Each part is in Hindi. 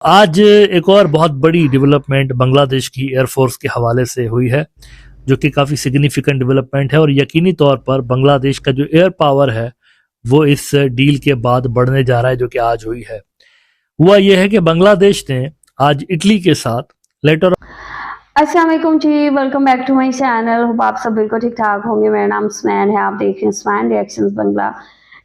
आज एक और बहुत बड़ी डेवलपमेंट बांग्लादेश की एयरफोर्स के हवाले से हुई है, जो कि काफ़ी सिग्निफिकेंट डेवलपमेंट है और यकीनी तौर पर बांग्लादेश का जो एयर पावर है वो इस डील के बाद बढ़ने जा रहा है, जो कि आज हुई है। हुआ यह है कि बांग्लादेश ने आज इटली के साथ लेटर अस्सलाम वालेकुम जी, welcome back to my channel. Hope आप सब बिल्कुल ठीक ठाक होंगे। मेरा नाम स्मैन है, आप देख रहे हैं स्मैन रिएक्शंस बंगला।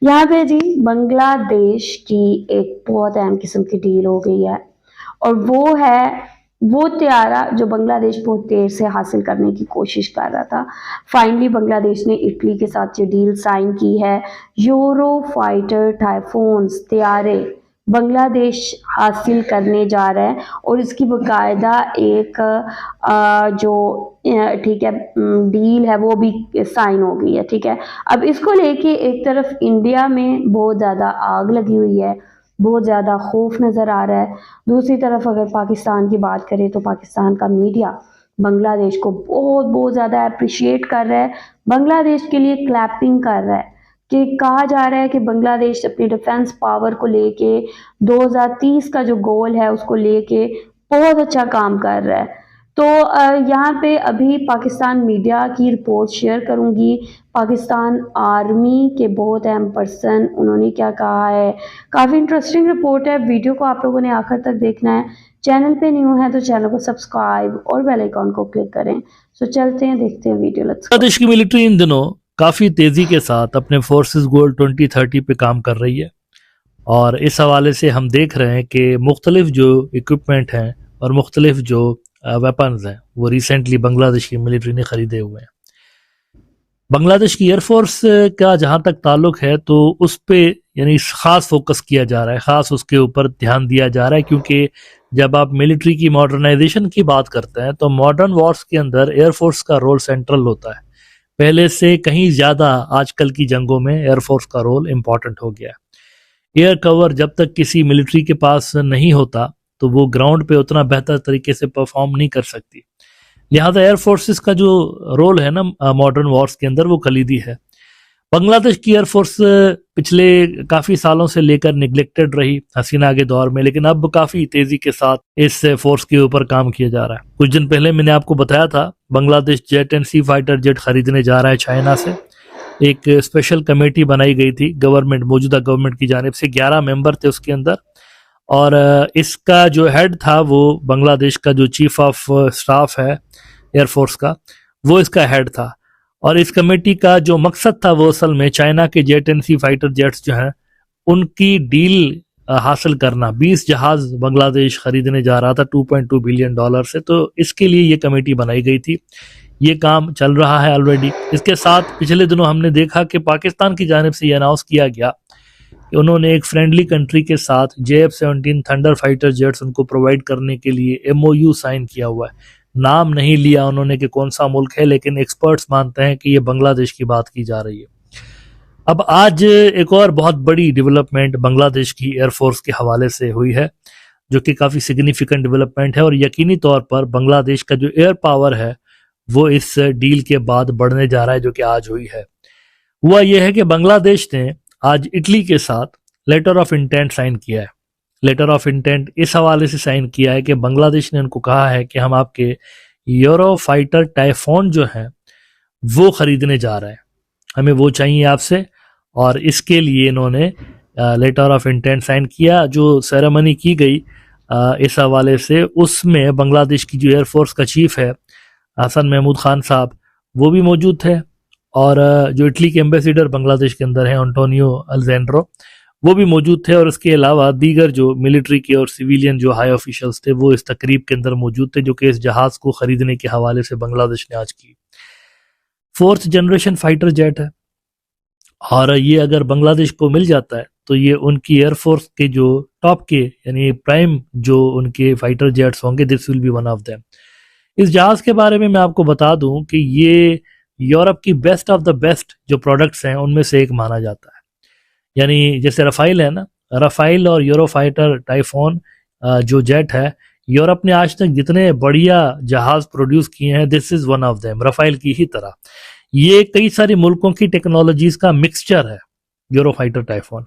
यहाँ पे जी बांग्लादेश की एक बहुत अहम किस्म की डील हो गई है और वो है वो त्यारा जो बांग्लादेश बहुत देर से हासिल करने की कोशिश कर रहा था। फाइनली बांग्लादेश ने इटली के साथ ये डील साइन की है। यूरो फाइटर टाइफोन्स त्यारे बांग्लादेश हासिल करने जा रहा है और इसकी बाकायदा एक जो ठीक है डील है वो भी साइन हो गई है। ठीक है, अब इसको लेके एक तरफ इंडिया में बहुत ज़्यादा आग लगी हुई है, बहुत ज़्यादा खौफ नज़र आ रहा है। दूसरी तरफ अगर पाकिस्तान की बात करें तो पाकिस्तान का मीडिया बांग्लादेश को बहुत बहुत ज़्यादा अप्रिशिएट कर रहा है, बांग्लादेश के लिए क्लैपिंग कर रहा है कि कहा जा रहा है कि बांग्लादेश अपनी डिफेंस पावर को लेके 2030 का जो गोल है उसको लेके बहुत अच्छा काम कर रहा है। तो यहाँ पे अभी पाकिस्तान मीडिया की रिपोर्ट शेयर करूँगी। पाकिस्तान आर्मी के बहुत अहम पर्सन उन्होंने क्या कहा है, काफ़ी इंटरेस्टिंग रिपोर्ट है। वीडियो को आप लोगों ने आखिर तक देखना है। चैनल पे न्यू है तो चैनल को सब्सक्राइब और बेल आइकॉन को क्लिक करें। सो चलते हैं, देखते हैं वीडियो। Let's go. बांग्लादेश की मिलिट्री इन दिनों काफ़ी तेज़ी के साथ अपने फोर्सेस गोल 2030 पे काम कर रही है और इस हवाले से हम देख रहे हैं कि मुख्तलिफ जो इक्विपमेंट हैं और मुख्तलिफ जो वेपन्स हैं वो रिसेंटली बांग्लादेश की मिलिट्री ने खरीदे हुए हैं। बांग्लादेश की एयरफोर्स का जहाँ तक ताल्लुक है तो उस पे यानी ख़ास फोकस किया जा रहा है, ख़ास उसके ऊपर ध्यान दिया जा रहा है, क्योंकि जब आप मिलिट्री की मॉडर्नाइजेशन की बात करते हैं तो मॉडर्न वॉर्स के अंदर एयरफोर्स का रोल सेंट्रल होता है। पहले से कहीं ज़्यादा आजकल की जंगों में एयरफोर्स का रोल इम्पॉर्टेंट हो गया है। एयर कवर जब तक किसी मिलिट्री के पास नहीं होता तो वो ग्राउंड पे उतना बेहतर तरीके से परफॉर्म नहीं कर सकती। लिहाजा एयर फोर्सेस का जो रोल है ना मॉडर्न वॉर्स के अंदर वो कलीदी है। बांग्लादेश की एयरफोर्स पिछले काफ़ी सालों से लेकर निगलेक्टेड रही हसीना के दौर में, लेकिन अब काफ़ी तेज़ी के साथ इस फोर्स के ऊपर काम किया जा रहा है। कुछ दिन पहले मैंने आपको बताया था Bangladesh jet and C fighter jet खरीदने जा रहा है चाइना से। एक स्पेशल कमेटी बनाई गई थी गवर्नमेंट, मौजूदा गवर्नमेंट की जानिब से। 11 मेंबर थे उसके अंदर और इसका जो हेड था वो बांग्लादेश का जो चीफ ऑफ स्टाफ है एयरफोर्स का, वो इसका हेड था। और इस कमेटी का जो मकसद था वो असल में चाइना के jet and C fighter jets जो हैं उनकी डील हासिल करना। 20 जहाज बांग्लादेश खरीदने जा रहा था $2.2 बिलियन से, तो इसके लिए ये कमेटी बनाई गई थी। ये काम चल रहा है ऑलरेडी। इसके साथ पिछले दिनों हमने देखा कि पाकिस्तान की जानिब से ये अनाउंस किया गया कि उन्होंने एक फ्रेंडली कंट्री के साथ JF-17 थंडर फाइटर जेट्स उनको प्रोवाइड करने के लिए MOU साइन किया हुआ है। नाम नहीं लिया उन्होंने कि कौन सा मुल्क है, लेकिन एक्सपर्ट्स मानते हैं कि ये बांग्लादेश की बात की जा रही है। अब आज एक और बहुत बड़ी डेवलपमेंट बांग्लादेश की एयरफोर्स के हवाले से हुई है, जो कि काफ़ी सिग्निफिकेंट डेवलपमेंट है और यकीनी तौर पर बांग्लादेश का जो एयर पावर है वो इस डील के बाद बढ़ने जा रहा है, जो कि आज हुई है। हुआ यह है कि बांग्लादेश ने आज इटली के साथ लेटर ऑफ इंटेंट साइन किया है। लेटर ऑफ इंटेंट इस हवाले से साइन किया है कि बांग्लादेश ने उनको कहा है कि हम आपके यूरो फाइटर टाइफोन जो है वो खरीदने जा रहे हैं, हमें वो चाहिए आपसे। और इसके लिए इन्होंने लेटर ऑफ इंटेंट साइन किया। जो सेरेमनी की गई इस हवाले से, उसमें बांग्लादेश की जो एयरफोर्स का चीफ है हसन महमूद खान साहब वो भी मौजूद थे और जो इटली के एम्बेसडर बांग्लादेश के अंदर हैं एंटोनियो अलेजेंड्रो वो भी मौजूद थे। और इसके अलावा दीगर जो मिलिट्री के और सिविलियन जो हाई ऑफिशियल्स थे वो इस तकरीब के अंदर मौजूद थे, जो कि इस जहाज को खरीदने के हवाले से बांग्लादेश ने आज की। 4th जनरेशन फाइटर जेट है और ये अगर बांग्लादेश को मिल जाता है तो ये उनकी एयरफोर्स के जो टॉप के यानी प्राइम जो उनके फाइटर जेट्स होंगे, this will be one of them. इस जहाज के बारे में मैं आपको बता दूं कि ये यूरोप की बेस्ट ऑफ द बेस्ट जो प्रोडक्ट्स हैं उनमें से एक माना जाता है। यानी जैसे रफ़ाइल है ना, रफ़ाइल और यूरो फाइटर टाइफोन जो जेट है, यूरोप ने आज तक जितने बढ़िया जहाज प्रोड्यूस किए हैं this is one of them, Rafale की ही तरह। ये कई सारे मुल्कों की टेक्नोलॉजीज़ का मिक्सचर है यूरो फाइटर टाइफोन।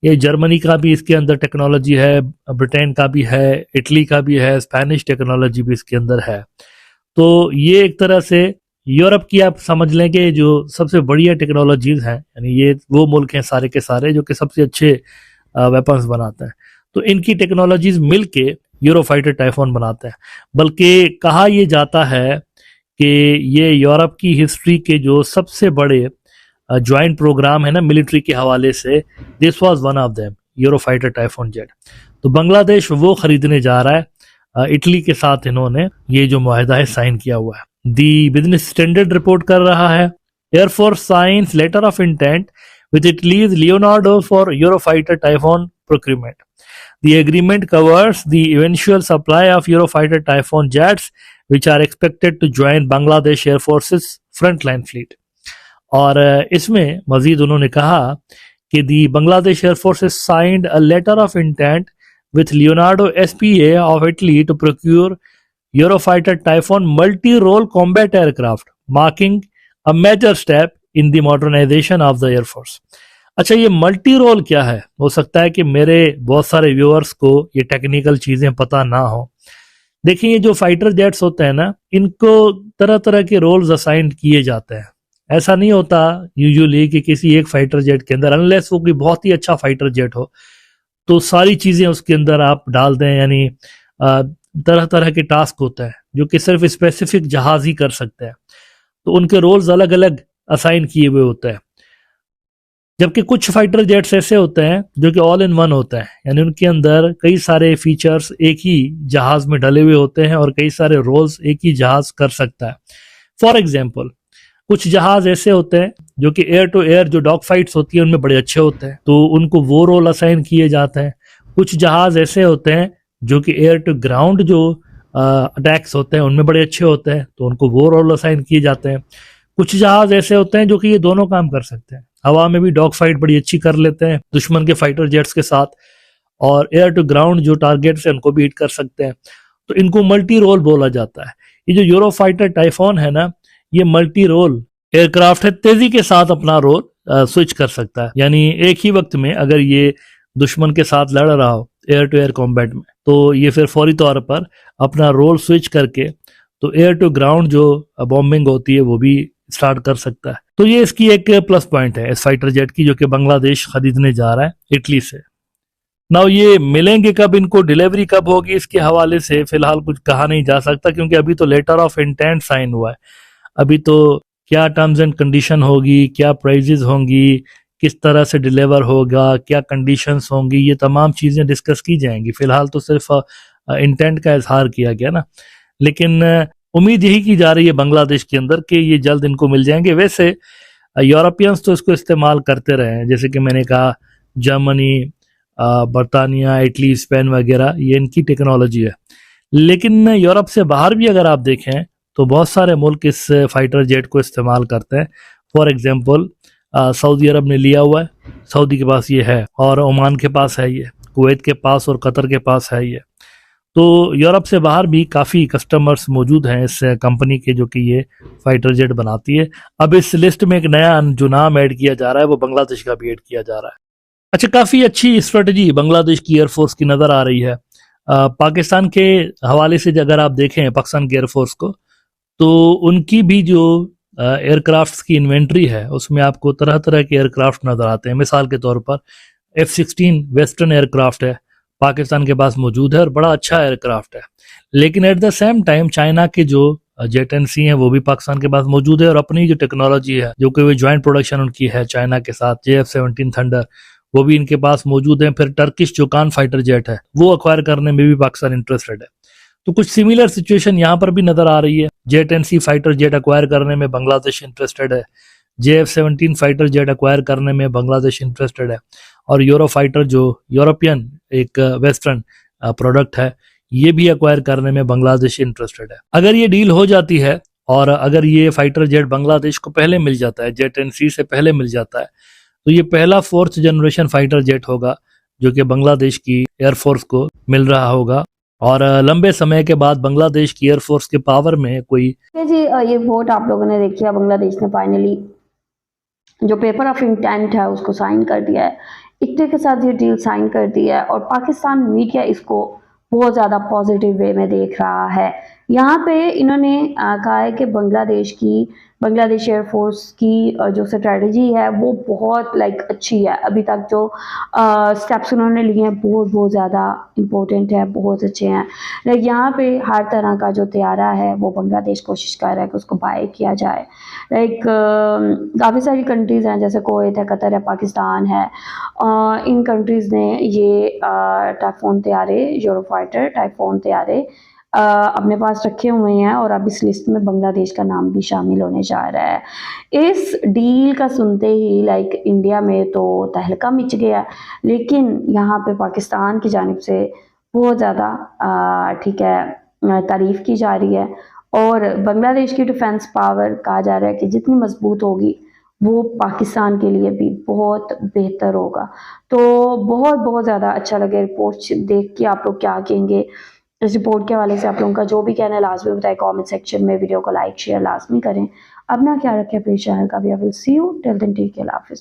ये जर्मनी का भी इसके अंदर टेक्नोलॉजी है, ब्रिटेन का भी है, इटली का भी है, स्पेनिश टेक्नोलॉजी भी इसके अंदर है। तो ये एक तरह से यूरोप की आप समझ लें कि जो सबसे बढ़िया टेक्नोलॉजीज हैं, यानी ये वो मुल्क हैं सारे के सारे जो कि सबसे अच्छे वेपन्स बनाते हैं। तो इनकी टेक्नोलॉजीज मिलके यूरोफाइटर टाइफॉन बनाते हैं। बल्कि कहा यह जाता है कि ये यूरोप की हिस्ट्री के जो सबसे बड़े ज्वाइंट प्रोग्राम है ना मिलिट्री के हवाले से, this was one of them, Eurofighter Typhoon jet. तो बांग्लादेश वो खरीदने जा रहा है। इटली के साथ इन्होंने ये जो मुआहिदा है साइन किया हुआ है। दी बिजनेस स्टैंडर्ड रिपोर्ट कर रहा है, air force signs letter of intent with Italy's Leonardo for Eurofighter Typhoon procurement. The agreement covers the eventual supply of Eurofighter Typhoon jets, which are expected to join Bangladesh Air Force's frontline fleet. और इसमें मजीद उन्होंने कहा कि the Bangladesh Air Force has signed a letter of intent with Leonardo SPA of Italy to procure Eurofighter Typhoon multi-role combat aircraft, marking a major step in the modernization of the air force. अच्छा, ये मल्टी रोल क्या है? हो सकता है कि मेरे बहुत सारे व्यूअर्स को ये टेक्निकल चीजें पता ना हो। देखिए, ये जो फाइटर जेट्स होते हैं ना, इनको तरह तरह के रोल्स असाइन किए जाते हैं। ऐसा नहीं होता यूजुअली कि किसी एक फाइटर जेट के अंदर, अनलेस वो कोई बहुत ही अच्छा फाइटर जेट हो, तो सारी चीजें उसके अंदर आप डाल दें। यानी तरह तरह के टास्क होते हैं जो कि सिर्फ स्पेसिफिक जहाज ही कर सकते हैं, तो उनके रोल्स अलग अलग असाइन किए हुए होते हैं। जबकि कुछ फाइटर जेट्स ऐसे होते हैं जो कि ऑल इन वन होते हैं, यानी उनके अंदर कई सारे फीचर्स एक ही जहाज में डले हुए होते हैं और कई सारे रोल्स एक ही जहाज कर सकता है। फॉर एग्जाम्पल, कुछ जहाज ऐसे होते हैं जो कि एयर टू एयर जो डॉग फाइट्स होती है उनमें बड़े अच्छे होते हैं, तो उनको वो रोल असाइन किए जाते हैं। कुछ जहाज ऐसे होते हैं जो कि एयर टू ग्राउंड जो अटैक्स होते हैं उनमें बड़े अच्छे होते हैं, तो उनको वो रोल असाइन किए जाते हैं। कुछ जहाज ऐसे होते हैं जो कि ये दोनों काम कर सकते हैं, हवा में भी डॉग फाइट बड़ी अच्छी कर लेते हैं दुश्मन के फाइटर जेट्स के साथ, और एयर टू ग्राउंड जो टारगेट्स हैं उनको भी हिट कर सकते हैं, तो इनको मल्टी रोल बोला जाता है। ये जो यूरोफाइटर टाइफॉन है ना, ये मल्टी रोल एयरक्राफ्ट है, तेजी के साथ अपना रोल स्विच कर सकता है। यानी एक ही वक्त में अगर ये दुश्मन के साथ लड़ रहा हो एयर टू एयर कॉम्बैट में, तो ये फिर फौरी तौर पर अपना रोल स्विच करके तो एयर टू ग्राउंड जो बॉम्बिंग होती है वो भी स्टार्ट कर सकता है। तो ये इसकी एक प्लस पॉइंट है इस फाइटर जेट की, जो कि बांग्लादेश खरीदने जा रहा है इटली से। नाउ ये मिलेंगे कब, इनको डिलीवरी कब होगी, इसके हवाले से फिलहाल कुछ कहा नहीं जा सकता, क्योंकि अभी तो लेटर ऑफ इंटेंट साइन हुआ है। अभी तो क्या टर्म्स एंड कंडीशन होगी, क्या प्राइजेस होंगी, किस तरह से डिलीवर होगा, क्या कंडीशंस होंगी, ये तमाम चीजें डिस्कस की जाएंगी। फिलहाल तो सिर्फ इंटेंट का इजहार किया गया ना, लेकिन उम्मीद यही की जा रही है बांग्लादेश के अंदर कि ये जल्द इनको मिल जाएंगे। वैसे यूरोपियंस तो इसको इस्तेमाल करते रहे हैं, जैसे कि मैंने कहा जर्मनी, बरतानिया, इटली, स्पेन वगैरह, ये इनकी टेक्नोलॉजी है। लेकिन यूरोप से बाहर भी अगर आप देखें तो बहुत सारे मुल्क इस फाइटर जेट को इस्तेमाल करते हैं। फॉर एग्जांपल, सऊदी अरब ने लिया हुआ है, सऊदी के पास ये है, और ओमान के पास है ये, कुवैत के पास और कतर के पास है ये। तो यूरोप से बाहर भी काफ़ी कस्टमर्स मौजूद हैं इस कंपनी के, जो कि ये फाइटर जेट बनाती है। अब इस लिस्ट में एक नया जो नाम ऐड किया जा रहा है वो बांग्लादेश का भी ऐड किया जा रहा है। अच्छा, काफ़ी अच्छी स्ट्रेटजी बांग्लादेश की एयरफोर्स की नज़र आ रही है। पाकिस्तान के हवाले से अगर आप देखें पाकिस्तान की एयरफोर्स को, तो उनकी भी जो एयरक्राफ्ट की इन्वेंट्री है उसमें आपको तरह तरह के एयरक्राफ्ट नज़र आते हैं। मिसाल के तौर पर F-16 वेस्टर्न एयरक्राफ्ट है, पाकिस्तान के पास मौजूद है और बड़ा अच्छा एयरक्राफ्ट है। लेकिन at the same time China के जो जेट एंड सी हैं वो भी पाकिस्तान के पास मौजूद है, और अपनी जो टेक्नोलॉजी है जो कि वो ज्वाइंट प्रोडक्शन उनकी है चाइना के साथ, JF-17 थंडर, वो भी इनके पास मौजूद है। फिर टर्किश जो कान फाइटर जेट है वो अक्वायर करने में भी पाकिस्तान इंटरेस्टेड है। तो कुछ सिमिलर सिचुएशन यहाँ पर भी नजर आ रही है। Jet and C fighter jet acquire करने में बांग्लादेश इंटरेस्टेड है, JF-17 फाइटर जेट अक्वायर करने में बांग्लादेश इंटरेस्टेड है, और यूरो फाइटर जो यूरोपियन एक वेस्टर्न प्रोडक्ट है ये भी अक्वायर करने में बांग्लादेश इंटरेस्टेड है। अगर ये डील हो जाती है और अगर ये फाइटर जेट बांग्लादेश को पहले मिल जाता है, जेट एंड सी से पहले मिल जाता है, तो ये पहला 4th जनरेशन फाइटर जेट होगा जो कि बांग्लादेश की एयरफोर्स को मिल रहा होगा, और लंबे समय के बाद बांग्लादेश की एयरफोर्स के पावर में कोई जी। ये वोट आप लोगों ने देखिए, बांग्लादेश ने फाइनली जो पेपर ऑफ इंटेंट है उसको साइन कर दिया है इक्टे के साथ ये डील साइन कर दी है और पाकिस्तान मीडिया इसको बहुत ज़्यादा पॉजिटिव वे में देख रहा है। यहाँ पे इन्होंने कहा है कि बांग्लादेश एयरफोर्स की जो स्ट्रेटजी है वो बहुत अच्छी है। अभी तक जो स्टेप्स उन्होंने लिए हैं बहुत ज़्यादा इम्पोर्टेंट है, बहुत अच्छे हैं। यहाँ पे हर तरह का जो तैयारा है वो बांग्लादेश कोशिश कर रहा है कि उसको बाय किया जाए। काफ़ी सारी कंट्रीज़ हैं, जैसे कुवैत है, कतर है, पाकिस्तान है। इन कंट्रीज़ ने ये टाइफून तैयारे, यूरोफाइटर टाइफून तैयारे अपने पास रखे हुए हैं और अब इस लिस्ट में बांग्लादेश का नाम भी शामिल होने जा रहा है। इस डील का सुनते ही इंडिया में तो तहलका मच गया, लेकिन यहाँ पे पाकिस्तान की जानिब से बहुत ज़्यादा ठीक है तारीफ़ की जा रही है और बांग्लादेश की डिफेंस पावर कहा जा रहा है कि जितनी मजबूत होगी वो पाकिस्तान के लिए भी बहुत बेहतर होगा। तो बहुत ज़्यादा अच्छा लगे रिपोर्ट देख के। आप लोग क्या कहेंगे इस रिपोर्ट के हवाले से? आप लोगों का जो भी कहना है लाजमी बताएं कमेंट सेक्शन में। वीडियो को लाइक शेयर लाजमी करें। अपना ख्याल रखें, अपने चैनल का भी। I will see you till then, take care, अल्लाह हाफिज़।